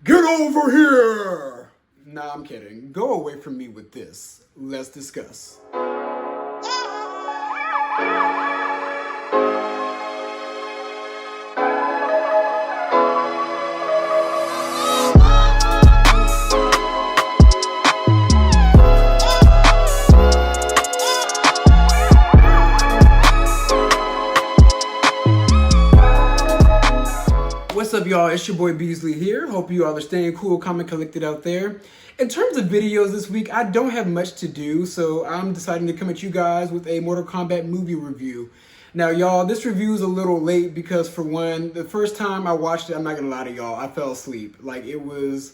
Get over here! Nah, I'm kidding. Go away from me with this. Let's discuss. What's up, y'all? It's your boy Beasley here. Hope you all are staying cool, calm, and collected out there. In terms of videos this week, I don't have much to do, so I'm deciding to come at you guys with a Mortal Kombat movie review. Now, y'all, this review is a little late because, for one, the first time I watched it, I'm not gonna lie to y'all, I fell asleep. Like, it was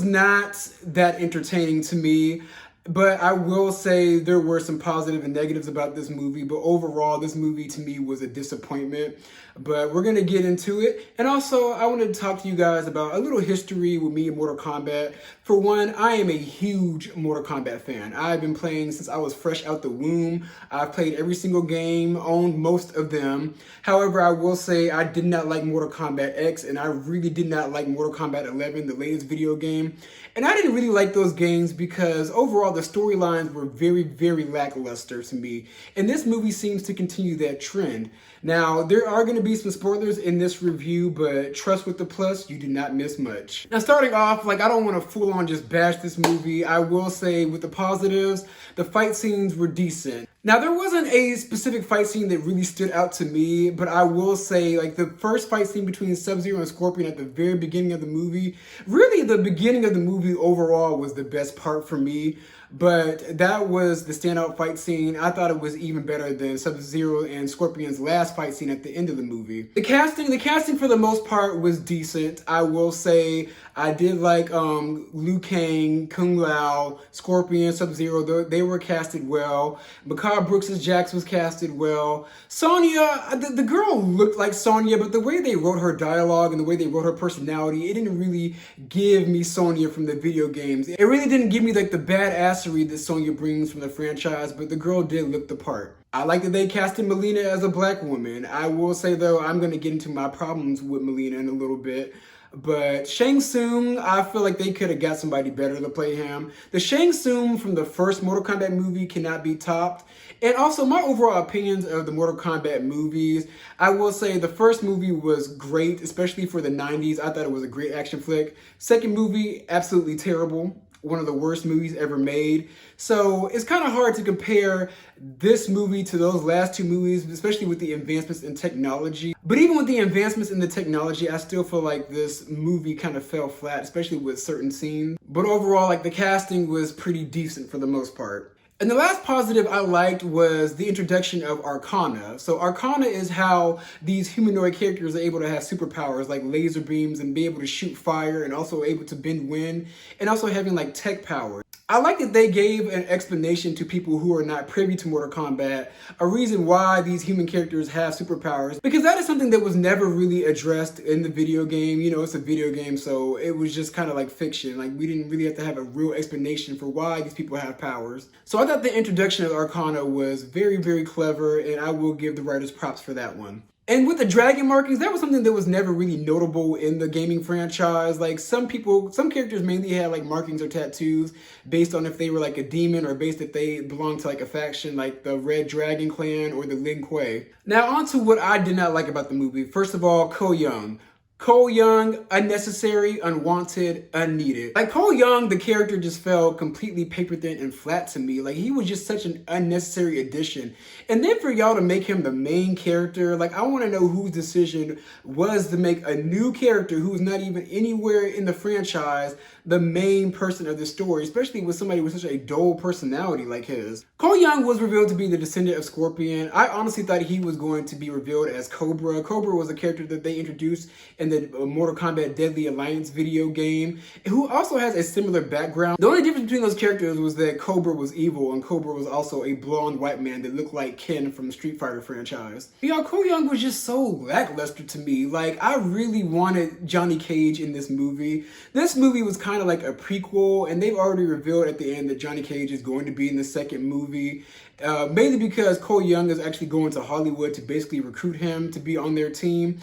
not that entertaining to me. But I will say there were some positive and negatives about this movie, but overall, this movie to me was a disappointment. But we're going to get into it. And also, I wanted to talk to you guys about a little history with me and Mortal Kombat. For one, I am a huge Mortal Kombat fan. I've been playing since I was fresh out the womb. I've played every single game, owned most of them. However, I will say I did not like Mortal Kombat X, and I really did not like Mortal Kombat 11, the latest video game. And I didn't really like those games because overall the storylines were very, very lackluster to me. And this movie seems to continue that trend. Now, there are going to be some spoilers in this review, but trust with the plus, you do not miss much. Now, starting off, I don't want to full on just bash this movie. I will say with the positives, the fight scenes were decent. Now, there wasn't a specific fight scene that really stood out to me, but I will say, the first fight scene between Sub-Zero and Scorpion at the very beginning of the movie, really the beginning of the movie overall was the best part for me, but that was the standout fight scene. I thought it was even better than Sub-Zero and Scorpion's last fight scene at the end of the movie. The casting for the most part was decent. I will say I did like Liu Kang, Kung Lao, Scorpion, Sub-Zero. They were casted well. Makaar Brooks' Jax was casted well. Sonya, the girl looked like Sonya, but the way they wrote her dialogue and the way they wrote her personality, it didn't really give me Sonya from the video games. It really didn't give me the badassery that Sonya brings from the franchise, but the girl did look the part. I like that they casted Molina as a black woman. I will say, though, I'm going to get into my problems with Molina in a little bit. But Shang Tsung, I feel like they could have got somebody better to play him. The Shang Tsung from the first Mortal Kombat movie cannot be topped. And also, my overall opinions of the Mortal Kombat movies, I will say the first movie was great, especially for the 90s. I thought it was a great action flick. Second movie, absolutely terrible. One of the worst movies ever made. So it's kind of hard to compare this movie to those last two movies, especially with the advancements in technology. But even with the advancements in the technology, I still feel like this movie kind of fell flat, especially with certain scenes. But overall, the casting was pretty decent for the most part. And the last positive I liked was the introduction of Arcana. So Arcana is how these humanoid characters are able to have superpowers like laser beams and be able to shoot fire and also able to bend wind and also having tech powers. I like that they gave an explanation to people who are not privy to Mortal Kombat, a reason why these human characters have superpowers, because that is something that was never really addressed in the video game. You know, it's a video game, so it was just kind of like fiction. We didn't really have to have a real explanation for why these people have powers. So I thought the introduction of Arcana was very, very clever, and I will give the writers props for that one. And with the dragon markings, that was something that was never really notable in the gaming franchise. Some characters mainly had markings or tattoos based on if they were a demon or based if they belonged to a faction like the Red Dragon Clan or the Lin Kuei. Now on to what I did not like about the movie. First of all, Cole Young. Cole Young, unnecessary, unwanted, unneeded. Cole Young, the character just felt completely paper thin and flat to me. He was just such an unnecessary addition. And then for y'all to make him the main character, I want to know whose decision was to make a new character who's not even anywhere in the franchise the main person of the story, especially with somebody with such a dull personality like his. Cole Young was revealed to be the descendant of Scorpion. I honestly thought he was going to be revealed as Cobra. Cobra was a character that they introduced in the Mortal Kombat Deadly Alliance video game, who also has a similar background. The only difference between those characters was that Cobra was evil and Cobra was also a blonde white man that looked like Ken from the Street Fighter franchise. Cole Young was just so lackluster to me. I really wanted Johnny Cage in this movie. This movie was kind of like a prequel, and they've already revealed at the end that Johnny Cage is going to be in the second movie. Mainly because Cole Young is actually going to Hollywood to basically recruit him to be on their team.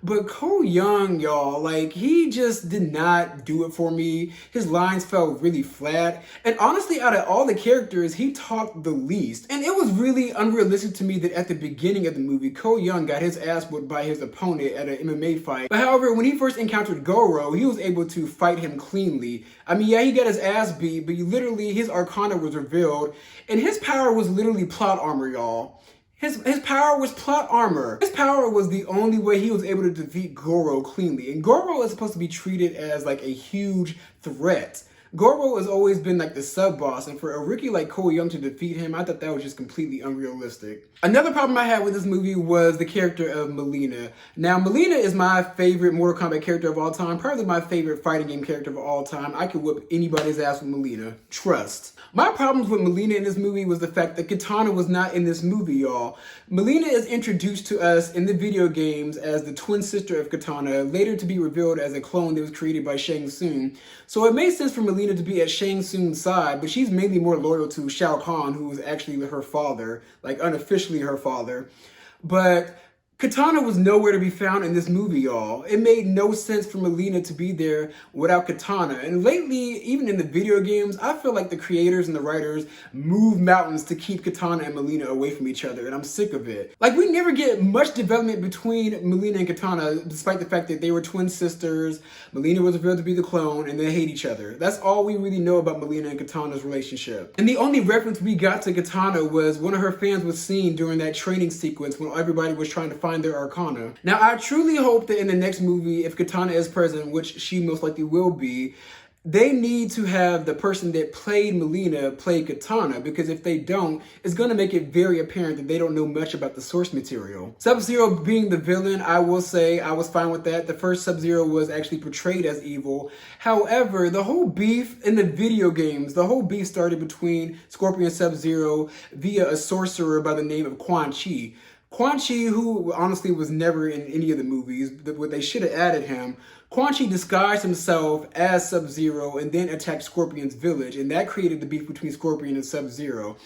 But Ko Young, y'all, like, he just did not do it for me. His lines felt really flat. And honestly, out of all the characters, he talked the least. And it was really unrealistic to me that at the beginning of the movie, Ko Young got his ass whooped by his opponent at an MMA fight. But however, when he first encountered Goro, he was able to fight him cleanly. I mean, yeah, he got his ass beat, but literally his Arcana was revealed. And his power was literally plot armor, y'all. His power was plot armor. His power was the only way he was able to defeat Goro cleanly. And Goro is supposed to be treated as like a huge threat. Goro has always been like the sub-boss, and for a rookie like Ko Young to defeat him, I thought that was just completely unrealistic. Another problem I had with this movie was the character of Molina. Now, Molina is my favorite Mortal Kombat character of all time, probably my favorite fighting game character of all time. I could whoop anybody's ass with Molina. Trust. My problems with Molina in this movie was the fact that Kitana was not in this movie, y'all. Molina is introduced to us in the video games as the twin sister of Kitana, later to be revealed as a clone that was created by Shang Tsung. So it made sense for Molina to be at Shang Tsung's side, but she's mainly more loyal to Shao Kahn, who was actually her father, like unofficially her father. But Kitana was nowhere to be found in this movie, y'all. It made no sense for Molina to be there without Kitana. And lately, even in the video games, I feel like the creators and the writers move mountains to keep Kitana and Molina away from each other, and I'm sick of it. Like, we never get much development between Molina and Kitana, despite the fact that they were twin sisters, Molina was revealed to be the clone, and they hate each other. That's all we really know about Molina and Kitana's relationship. And the only reference we got to Kitana was one of her fans was seen during that training sequence when everybody was trying to find their Arcana. Now, I truly hope that in the next movie, if Kitana is present, which she most likely will be, they need to have the person that played Molina play Kitana, because if they don't, it's going to make it very apparent that they don't know much about the source material. Sub-Zero being the villain, I will say I was fine with that. The first Sub-Zero was actually portrayed as evil. However, the whole beef in the video games, the whole beef started between Scorpion and Sub-Zero via a sorcerer by the name of Quan Chi. Quan Chi, who honestly was never in any of the movies, but they should have added him. Quan Chi disguised himself as Sub-Zero and then attacked Scorpion's village, and that created the beef between Scorpion and Sub-Zero.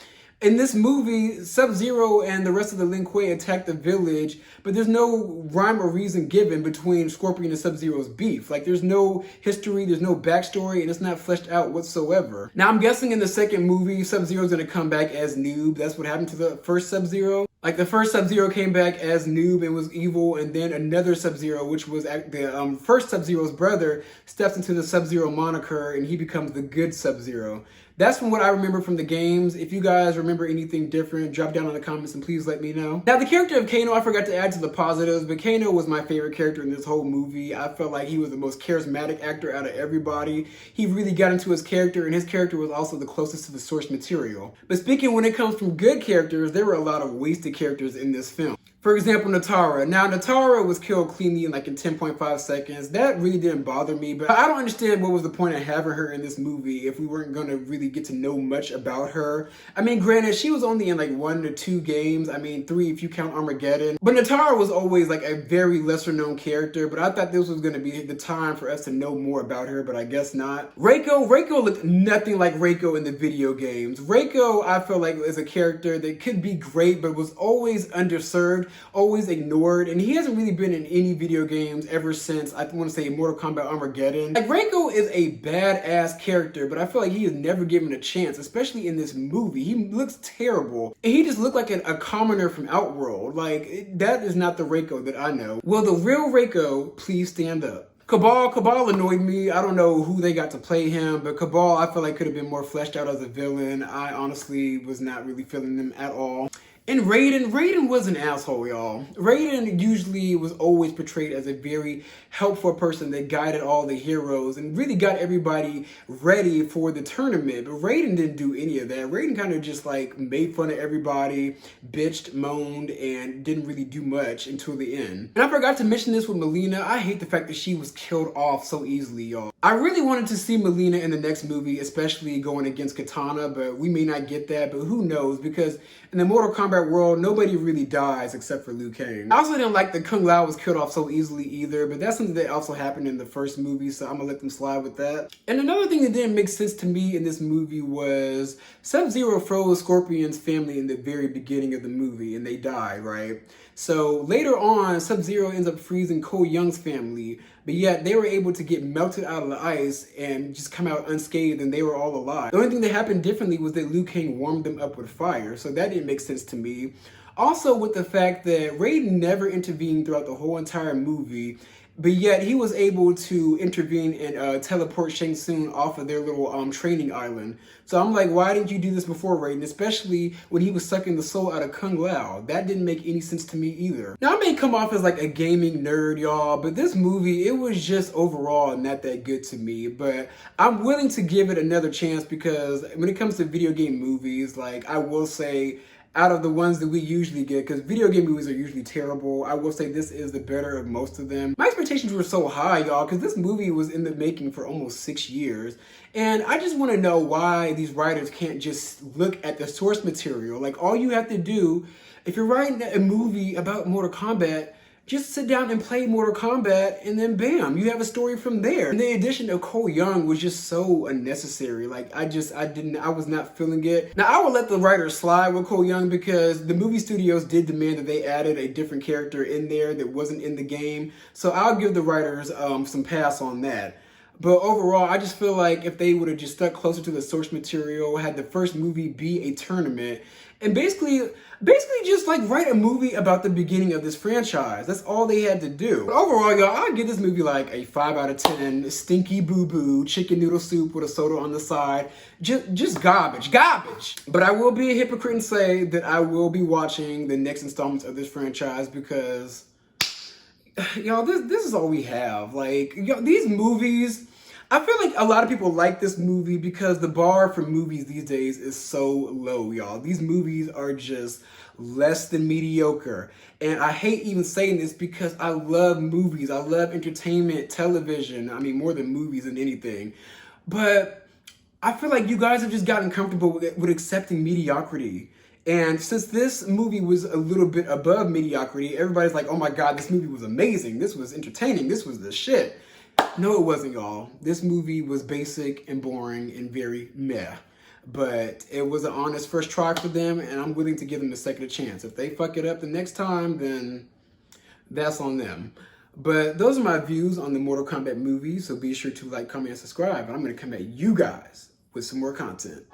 In this movie, Sub-Zero and the rest of the Lin Kuei attack the village, but there's no rhyme or reason given between Scorpion and Sub-Zero's beef. Like, there's no history, there's no backstory, and it's not fleshed out whatsoever. Now, I'm guessing in the second movie, Sub-Zero's gonna come back as Noob. That's what happened to the first Sub-Zero. Like, the first Sub-Zero came back as Noob and was evil, and then another Sub-Zero, which was the first Sub-Zero's brother, steps into the Sub-Zero moniker, and he becomes the good Sub-Zero. That's from what I remember from the games. If you guys remember anything different, drop down in the comments and please let me know. Now, the character of Kano, I forgot to add to the positives, but Kano was my favorite character in this whole movie. I felt like he was the most charismatic actor out of everybody. He really got into his character, and his character was also the closest to the source material. But speaking when it comes from good characters, there were a lot of wasted characters in this film. For example, Natara. Now, Natara was killed cleanly in 10.5 seconds. That really didn't bother me, but I don't understand what was the point of having her in this movie if we weren't going to really get to know much about her. I mean, granted, she was only in 1 to 2 games. I mean, 3 if you count Armageddon. But Natara was always a very lesser known character, but I thought this was going to be the time for us to know more about her, but I guess not. Reiko looked nothing like Reiko in the video games. Reiko, I feel like, is a character that could be great, but was always underserved, always ignored, and he hasn't really been in any video games ever since, I want to say, Mortal Kombat Armageddon. Reiko is a badass character, but I feel like he is never given a chance, especially in this movie. He looks terrible, and he just looked like a commoner from Outworld. That is not the Reiko that I know. Will the real Reiko please stand up? Cabal annoyed me. I don't know who they got to play him, but Cabal I feel like could have been more fleshed out as a villain. I honestly was not really feeling him at all. And Raiden was an asshole, y'all. Raiden usually was always portrayed as a very helpful person that guided all the heroes and really got everybody ready for the tournament. But Raiden didn't do any of that. Raiden kind of just made fun of everybody, bitched, moaned, and didn't really do much until the end. And I forgot to mention this with Molina. I hate the fact that she was killed off so easily, y'all. I really wanted to see Molina in the next movie, especially going against Kitana, but we may not get that, but who knows? Because in the Mortal Kombat Kombat world, nobody really dies except for Liu Kang. I also didn't like that Kung Lao was killed off so easily either, but that's something that also happened in the first movie, so I'm gonna let them slide with that. And another thing that didn't make sense to me in this movie was Sub-Zero froze Scorpion's family in the very beginning of the movie, and they died, right? So later on, Sub-Zero ends up freezing Cole Young's family, but yet they were able to get melted out of the ice and just come out unscathed, and they were all alive. The only thing that happened differently was that Liu Kang warmed them up with fire, so that didn't make sense to me. Also with the fact that Raiden never intervened throughout the whole entire movie, but yet he was able to intervene and teleport Shang Tsung off of their little training island. So I'm like, why didn't you do this before, Raiden? Especially when he was sucking the soul out of Kung Lao. That didn't make any sense to me either. Now I may come off as like a gaming nerd, y'all, but this movie, it was just overall not that good to me. But I'm willing to give it another chance because when it comes to video game movies, like I will say, out of the ones that we usually get, because video game movies are usually terrible, I will say this is the better of most of them. My expectations were so high, y'all, because this movie was in the making for almost 6 years. And I just want to know why these writers can't just look at the source material. Like, all you have to do, if you're writing a movie about Mortal Kombat, just sit down and play Mortal Kombat, and then bam, you have a story from there. And the addition of Cole Young was just so unnecessary. Like, I was not feeling it. Now, I will let the writers slide with Cole Young because the movie studios did demand that they added a different character in there that wasn't in the game. So I'll give the writers some pass on that. But overall, I just feel like if they would have just stuck closer to the source material, had the first movie be a tournament, and basically just like write a movie about the beginning of this franchise. That's all they had to do. But overall, y'all, I'll give this movie like a 5 out of 10. Stinky boo-boo, chicken noodle soup with a soda on the side. Just garbage. But I will be a hypocrite and say that I will be watching the next installments of this franchise because, y'all, this is all we have. Like, y'all, these movies, I feel like a lot of people like this movie because the bar for movies these days is so low, y'all. These movies are just less than mediocre. And I hate even saying this because I love movies. I love entertainment, television. I mean, more than movies than anything. But I feel like you guys have just gotten comfortable with accepting mediocrity. And since this movie was a little bit above mediocrity, everybody's like, oh my God, this movie was amazing. This was entertaining. This was the shit. No, it wasn't, y'all. This movie was basic and boring and very meh. But it was an honest first try for them, and I'm willing to give them a second chance. If they fuck it up the next time, then that's on them. But those are my views on the Mortal Kombat movie, so be sure to like, comment, and subscribe. And I'm going to come at you guys with some more content.